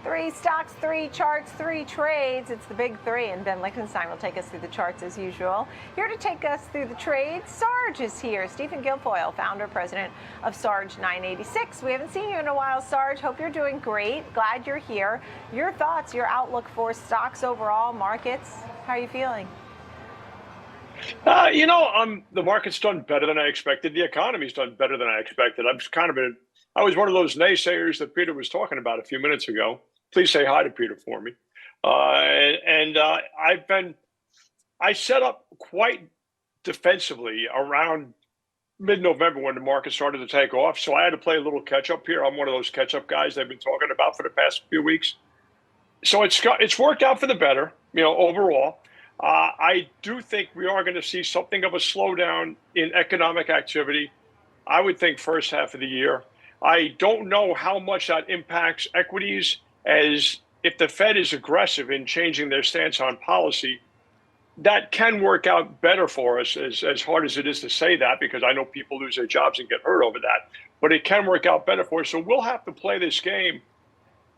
3 stocks, 3 charts, 3 trades. It's the big three, and Ben Lichtenstein will take us through the charts as usual. Here to take us through the trades, Sarge is here. Stephen Guilfoyle, founder, president of Sarge 986. We haven't seen you in a while, Sarge. Hope you're doing great. Glad you're here. Your thoughts, your outlook for stocks overall, markets. How are you feeling? The market's done better than I expected. The economy's done better than I expected. I was one of those naysayers that Peter was talking about a few minutes ago. Please say hi to Peter for me. I set up quite defensively around mid-November when the market started to take off. So I had to play a little catch up here. I'm one of those catch up guys they've been talking about for the past few weeks. So it's worked out for the better, overall. I do think we are going to see something of a slowdown in economic activity. I would think first half of the year. I don't know how much that impacts equities, as if the Fed is aggressive in changing their stance on policy, that can work out better for us, as hard as it is to say that, because I know people lose their jobs and get hurt over that. But it can work out better for us. So we'll have to play this game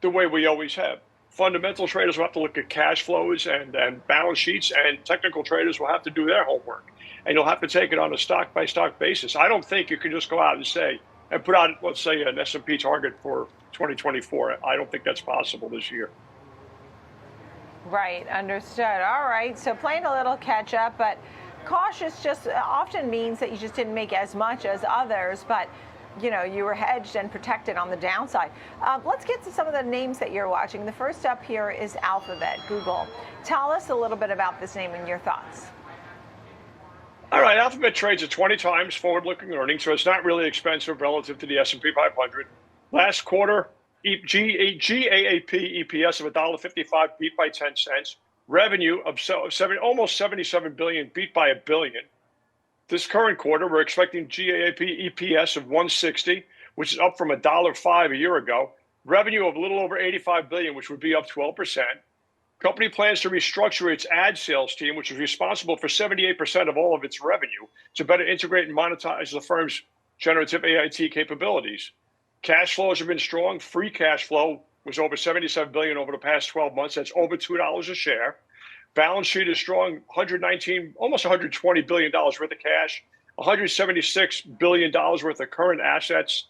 the way we always have. Fundamental traders will have to look at cash flows and balance sheets, and technical traders will have to do their homework. And you'll have to take it on a stock-by-stock basis. I don't think you can just go out and say, and put out, let's say, an S&P target for 2024. I don't think that's possible this year. Right, understood. All right, so playing a little catch up, but cautious just often means that you just didn't make as much as others, but you were hedged and protected on the downside. Let's get to some of the names that you're watching. The first up here is Alphabet, Google. Tell us a little bit about this name and your thoughts. All right, Alphabet trades at 20 times forward-looking earnings, so it's not really expensive relative to the S&P 500. Last quarter, GAAP EPS of $1.55 beat by 10 cents. Revenue of almost $77 billion, beat by $1 billion. This current quarter, we're expecting GAAP EPS of $1.60, which is up from $1.05 a year ago. Revenue of a little over $85 billion, which would be up 12%. Company plans to restructure its ad sales team, which is responsible for 78% of all of its revenue, to better integrate and monetize the firm's generative AIT capabilities. Cash flows have been strong. Free cash flow was over $77 billion over the past 12 months. That's over $2 a share. Balance sheet is strong, almost $120 billion worth of cash, $176 billion worth of current assets,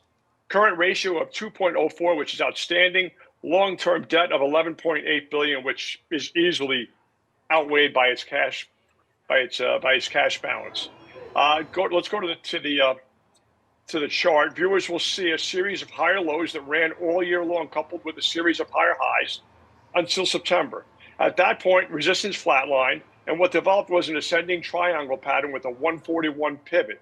current ratio of 2.04, which is outstanding, long-term debt of $11.8 billion, which is easily outweighed by its cash balance. Let's go to the chart. Viewers will see a series of higher lows that ran all year long, coupled with a series of higher highs until September. At that point, resistance flatlined, and what developed was an ascending triangle pattern with a 141 pivot.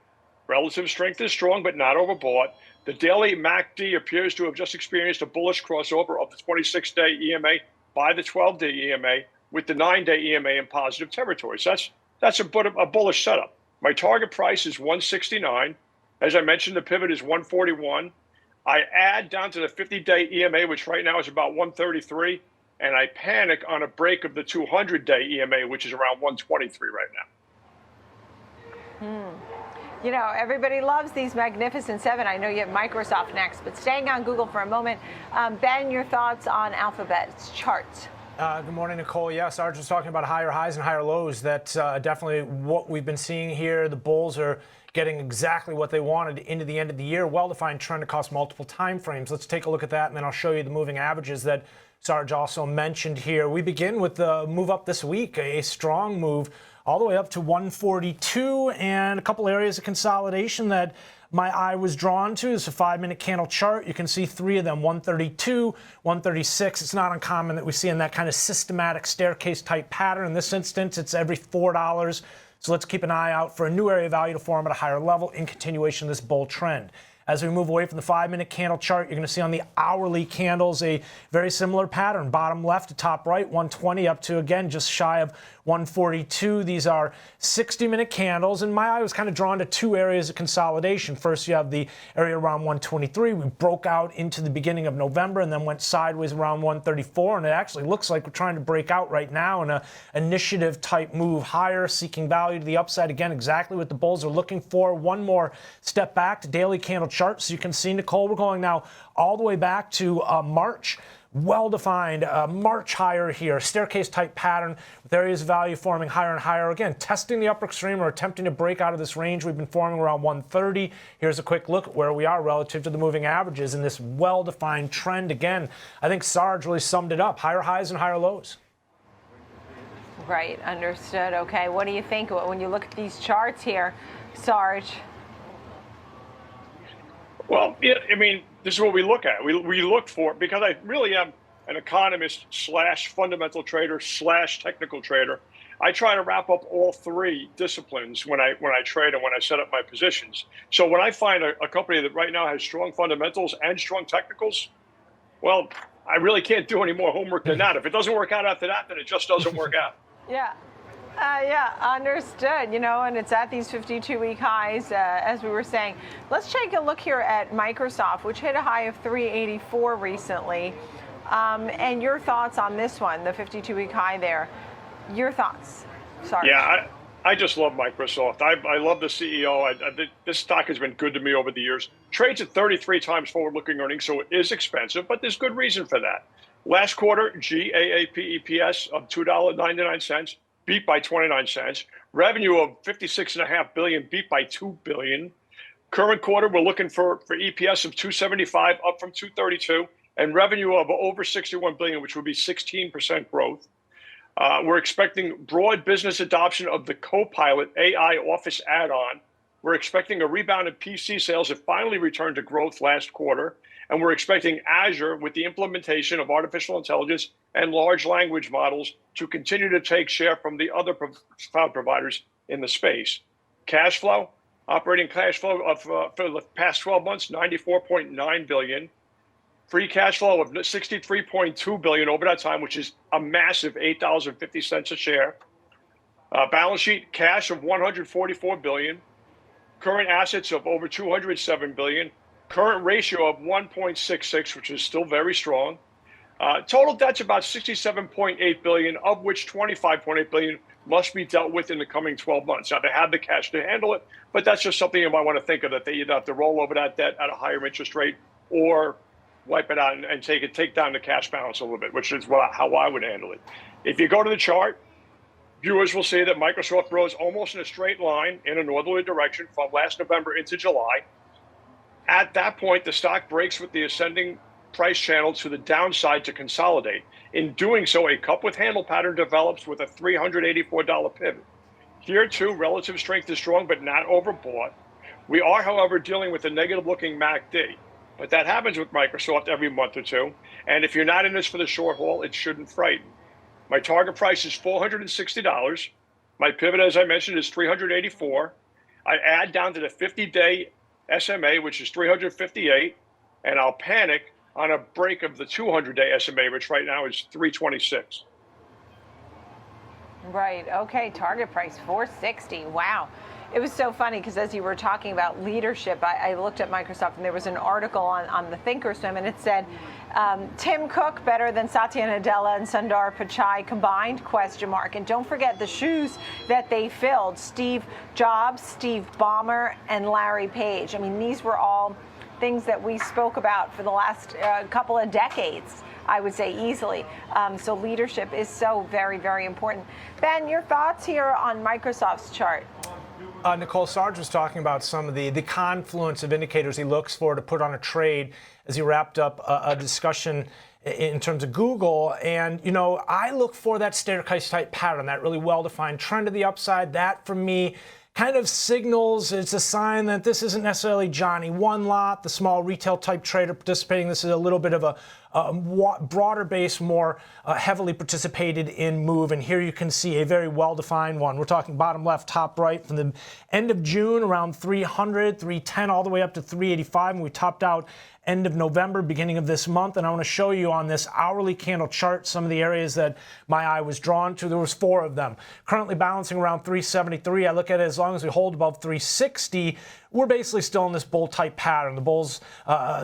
Relative strength is strong, but not overbought. The daily MACD appears to have just experienced a bullish crossover of the 26-day EMA by the 12-day EMA, with the 9-day EMA in positive territory. So that's a bullish setup. My target price is 169. As I mentioned, the pivot is 141. I add down to the 50-day EMA, which right now is about 133. And I panic on a break of the 200-day EMA, which is around 123 right now. Everybody loves these magnificent seven. I know you have Microsoft next, but staying on Google for a moment. Ben, your thoughts on Alphabet's charts? Good morning, Nicole. Yes, Sarge was talking about higher highs and higher lows. That's definitely what we've been seeing here. The bulls are getting exactly what they wanted into the end of the year. Well-defined trend across multiple time frames. Let's take a look at that, and then I'll show you the moving averages that Sarge also mentioned here. We begin with the move up this week, a strong move all the way up to 142, and a couple areas of consolidation that my eye was drawn to. It's a 5-minute candle chart. You can see 3 of them, 132, 136. It's not uncommon that we see in that kind of systematic staircase type pattern. In this instance, it's every $4. So let's keep an eye out for a new area of value to form at a higher level in continuation of this bull trend. As we move away from the 5-minute candle chart, you're going to see on the hourly candles a very similar pattern. Bottom left to top right, 120 up to, again, just shy of 142. These are 60-minute candles, and my eye was kind of drawn to 2 areas of consolidation. First, you have the area around 123. We broke out into the beginning of November and then went sideways around 134, and it actually looks like we're trying to break out right now in an initiative-type move higher, seeking value to the upside. Again, exactly what the bulls are looking for. One more step back to daily candle chart. So you can see, Nicole, we're going now all the way back to March. well-defined march higher here, staircase type pattern with areas of value forming higher and higher. Again, testing the upper extreme or attempting to break out of this range we've been forming around 130. Here's a quick look at where we are relative to the moving averages in this well-defined trend. Again, I think Sarge really summed it up. Higher highs and higher lows. Right, understood. Okay, what do you think when you look at these charts here, Sarge? Well, I mean, this is what we look at. We look for, because I really am an economist / fundamental trader / technical trader. I try to wrap up all three disciplines when I trade and when I set up my positions. So when I find a company that right now has strong fundamentals and strong technicals, well, I really can't do any more homework than that. If it doesn't work out after that, then it just doesn't work out. Yeah. Yeah, understood. You know, and it's at these 52-week highs, as we were saying. Let's take a look here at Microsoft, which hit a high of 384 recently. And your thoughts on this one, the 52-week high there. Your thoughts, Sarge? Yeah, I just love Microsoft. I love the CEO. This stock has been good to me over the years. Trades at 33 times forward-looking earnings, so it is expensive, but there's good reason for that. Last quarter, GAAP EPS of $2.99, beat by 29 cents. Revenue of $56.5 billion, beat by $2 billion. Current quarter, we're looking for EPS of $2.75, up from $2.32, and revenue of over $61 billion, which would be 16% growth. We're expecting broad business adoption of the Copilot AI Office add-on. We're expecting a rebound in PC sales that finally returned to growth last quarter. And we're expecting Azure, with the implementation of artificial intelligence and large language models, to continue to take share from the other cloud providers in the space. Cash flow, operating cash flow of for the past 12 months, $94.9 billion. Free cash flow of $63.2 billion over that time, which is a massive $8.50 a share. Balance sheet, cash of $144 billion. Current assets of over $207 billion. Current ratio of 1.66, which is still very strong. Total debt's about $67.8 billion, of which $25.8 billion must be dealt with in the coming 12 months. Now, they have the cash to handle it, but that's just something you might want to think of, that they either have to roll over that debt at a higher interest rate or wipe it out and take down the cash balance a little bit, which is how I would handle it. If you go to the chart, viewers will see that Microsoft rose almost in a straight line in a northerly direction from last November into July. At that point, the stock breaks with the ascending price channel to the downside to consolidate. In doing so, a cup with handle pattern develops with a $384 pivot. Here, too, relative strength is strong, but not overbought. We are, however, dealing with a negative-looking MACD. But that happens with Microsoft every month or two. And if you're not in this for the short haul, it shouldn't frighten. My target price is $460. My pivot, as I mentioned, is $384. I add down to the 50-day SMA, which is 358, and I'll panic on a break of the 200-day SMA, which right now is 326. Right. Okay. Target price 460. Wow. It was so funny because as you were talking about leadership, I looked at Microsoft and there was an article on the Thinkorswim and it said, Tim Cook better than Satya Nadella and Sundar Pichai combined, ? And don't forget the shoes that they filled, Steve Jobs, Steve Ballmer, and Larry Page. I mean, these were all things that we spoke about for the last couple of decades, I would say easily. So leadership is so very, very important. Ben, your thoughts here on Microsoft's chart? Nicole, Sarge was talking about some of the confluence of indicators he looks for to put on a trade as he wrapped up a discussion in terms of Google. And, you know, I look for that staircase type pattern, that really well-defined trend to the upside. That, for me, kind of signals, it's a sign that this isn't necessarily Johnny one lot, the small retail type trader participating. This is a little bit of a broader base, more heavily participated in move. And here you can see a very well-defined one. We're talking bottom left, top right, from the end of June, around 300, 310, all the way up to 385. And we topped out end of November, beginning of this month. And I want to show you on this hourly candle chart some of the areas that my eye was drawn to. There was 4 of them. Currently balancing around 373. I look at it as long as we hold above 360, we're basically still in this bull type pattern. The bulls,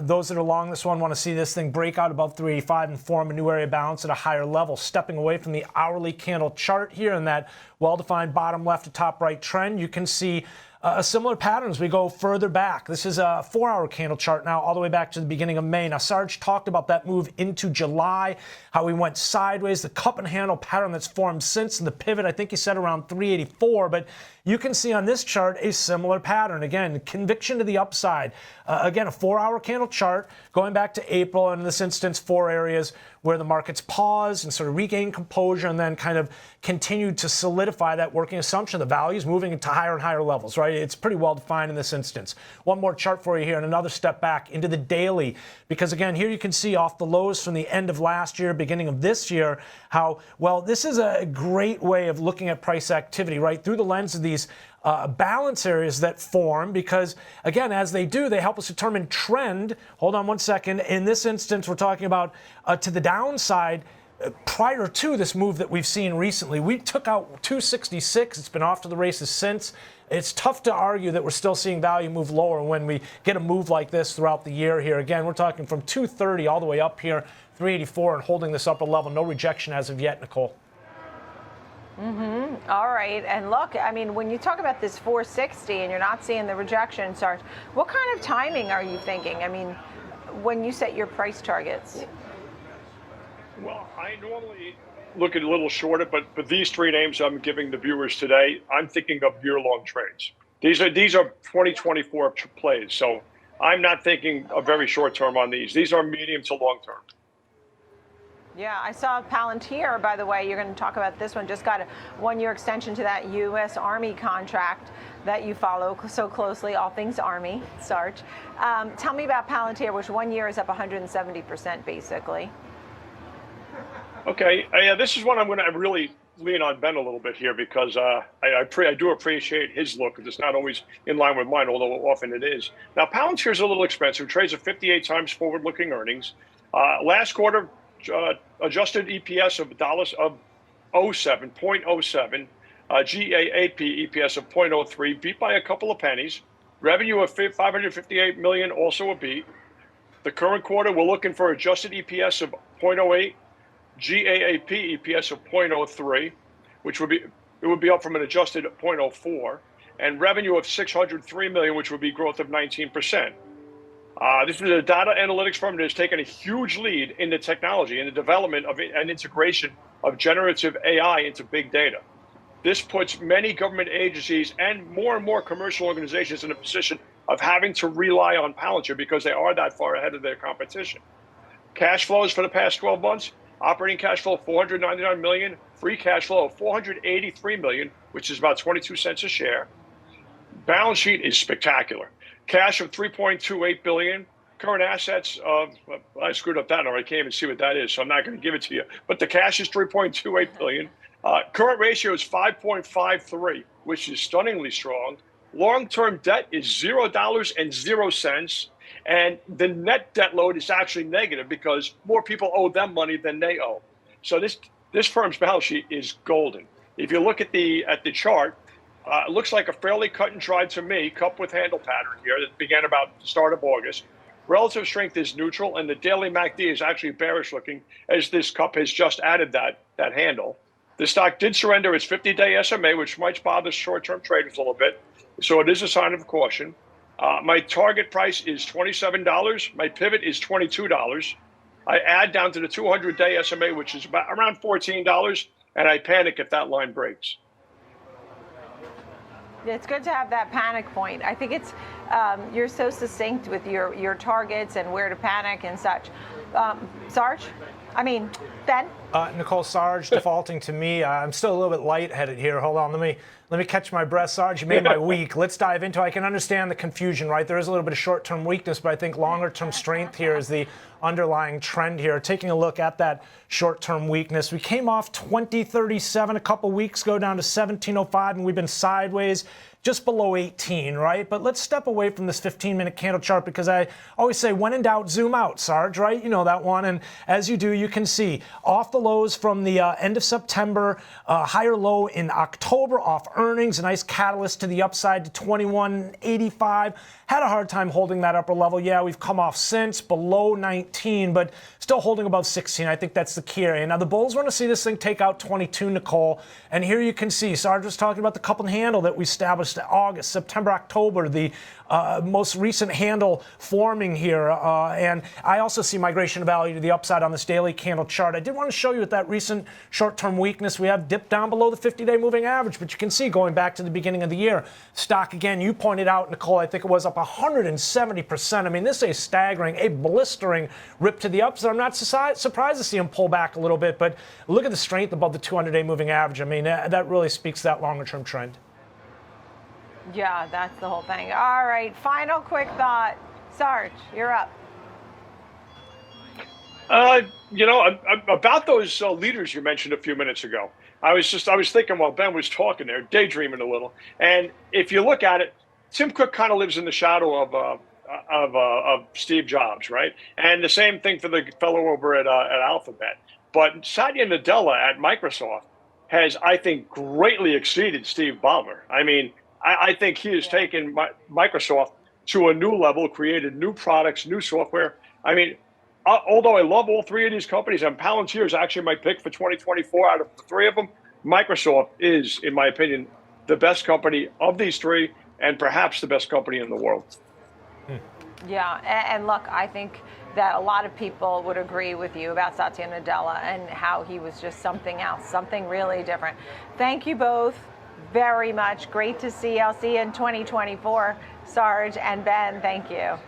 those that are long this one, want to see this thing break out above 385 and form a new area of balance at a higher level. Stepping away from the hourly candle chart here in that well-defined bottom left to top right trend, you can see a similar pattern as we go further back. This is a 4-hour candle chart now, all the way back to the beginning of May. Now, Sarge talked about that move into July, how we went sideways, the cup and handle pattern that's formed since, and the pivot, I think he said around 384, but you can see on this chart a similar pattern. Again, conviction to the upside. Again, a 4-hour candle chart going back to April, and in this instance, 4 areas where the markets paused and sort of regained composure and then kind of continued to solidify that working assumption. The value is moving into higher and higher levels, right? It's pretty well defined in this instance. One more chart for you here and another step back into the daily, because again, here you can see off the lows from the end of last year, beginning of this year, how, well, this is a great way of looking at price activity, right? Through the lens of these balance areas that form, because again, as they do, they help us determine trend. Hold on one second. In this instance, we're talking about to the downside. Prior to this move that we've seen recently, we took out 266. It's been off to the races since. It's tough to argue that we're still seeing value move lower when we get a move like this throughout the year here. Again, we're talking from 230 all the way up here, 384, and holding this upper level. No rejection as of yet, Nicole. All right. And look, I mean, when you talk about this 460 and you're not seeing the rejection, Sarge, what kind of timing are you thinking? I mean, when you set your price targets? Well, I normally look at a little shorter, but for these 3 names I'm giving the viewers today, I'm thinking of year-long trades. These are 2024 plays, so I'm not thinking a very short term on these. These are medium to long term. Yeah, I saw Palantir, by the way, you're going to talk about this one, just got a 1-year extension to that U.S. Army contract that you follow so closely, all things Army, Sarge. Tell me about Palantir, which 1 year is up 170% basically. Okay, yeah, this is one I'm going to really lean on Ben a little bit here, because I do appreciate his look, because it's not always in line with mine, although often it is. Now, Palantir is a little expensive, trades at 58 times forward-looking earnings. Last quarter, adjusted EPS of $0.07, GAAP EPS of 0.03, beat by a couple of pennies. Revenue of $558 million, also a beat. The current quarter, we're looking for adjusted EPS of 0.08, GAAP EPS of 0.03, which would be up from an adjusted 0.04, and revenue of $603 million, which would be growth of 19%. This is a data analytics firm that has taken a huge lead in the technology and the development of an integration of generative AI into big data. This puts many government agencies and more commercial organizations in a position of having to rely on Palantir because they are that far ahead of their competition. Cash flows for the past 12 months, operating cash flow of $499 million, free cash flow of $483 million, which is about 22 cents a share. Balance sheet is spectacular. Cash of $3.28 billion. Current assets of, I screwed up that, or I can't even see what that is, so I'm not going to give it to you. But the cash is $3.28 billion. Current ratio is 5.53, which is stunningly strong. Long-term debt is $0.00, and the net debt load is actually negative because more people owe them money than they owe. So this firm's balance sheet is golden. If you look at the chart, it looks like a fairly cut and dried, to me, cup with handle pattern here that began about the start of August. Relative strength is neutral, and the daily MACD is actually bearish looking, as this cup has just added that handle. The stock did surrender its 50-day SMA, which might bother short-term traders a little bit, so it is a sign of caution. My target price is $27. My pivot is $22. I add down to the 200-day SMA, which is around $14, and I panic if that line breaks. It's good to have that panic point. I think it's you're so succinct with your targets and where to panic and such. Sarge? I mean, Ben? Nicole, Sarge defaulting to me. I'm still a little bit lightheaded here. Hold on, let me catch my breath. Sarge, you made my week. Let's dive into it. I can understand the confusion, right? There is a little bit of short-term weakness, but I think longer-term strength here is the underlying trend here. Taking a look at that short-term weakness, we came off 2037 a couple weeks ago down to 1705, and we've been sideways just below 18, right? But let's step away from this 15-minute candle chart, because I always say, when in doubt, zoom out, Sarge, right? You know that one. And as you do, you can see off the lows from the end of September, higher low in October, off earnings, a nice catalyst to the upside to 2185. Had a hard time holding that upper level. Yeah, we've come off since below 19, but still still holding above 16. I think that's the key area. Now, the bulls want to see this thing take out 22, Nicole. And here you can see, Sarge was talking about the cup and handle that we established in August, September, October, the most recent handle forming here. And I also see migration value to the upside on this daily candle chart. I did want to show you with that recent short-term weakness, we have dipped down below the 50-day moving average. But you can see going back to the beginning of the year, stock, again, you pointed out, Nicole, I think it was up 170%. I mean, this is a staggering, a blistering rip to the upside. I'm not surprised to see him pull back a little bit, but look at the strength above the 200-day moving average. I mean, that really speaks to that longer-term trend. Yeah, that's the whole thing. All right, final quick thought. Sarge, you're up. About those leaders you mentioned a few minutes ago, I was thinking while Ben was talking there, daydreaming a little. And if you look at it, Tim Cook kind of lives in the shadow of Steve Jobs, right? And the same thing for the fellow over at Alphabet. But Satya Nadella at Microsoft has, I think, greatly exceeded Steve Ballmer. I mean, I think he has taken Microsoft to a new level, created new products, new software. I mean, although I love all three of these companies, and Palantir is actually my pick for 2024 out of the three of them, Microsoft is, in my opinion, the best company of these three and perhaps the best company in the world. Yeah, and look, I think that a lot of people would agree with you about Satya Nadella and how he was just something else, something really different. Thank you both very much. Great to see you. I'll see you in 2024. Sarge and Ben, thank you.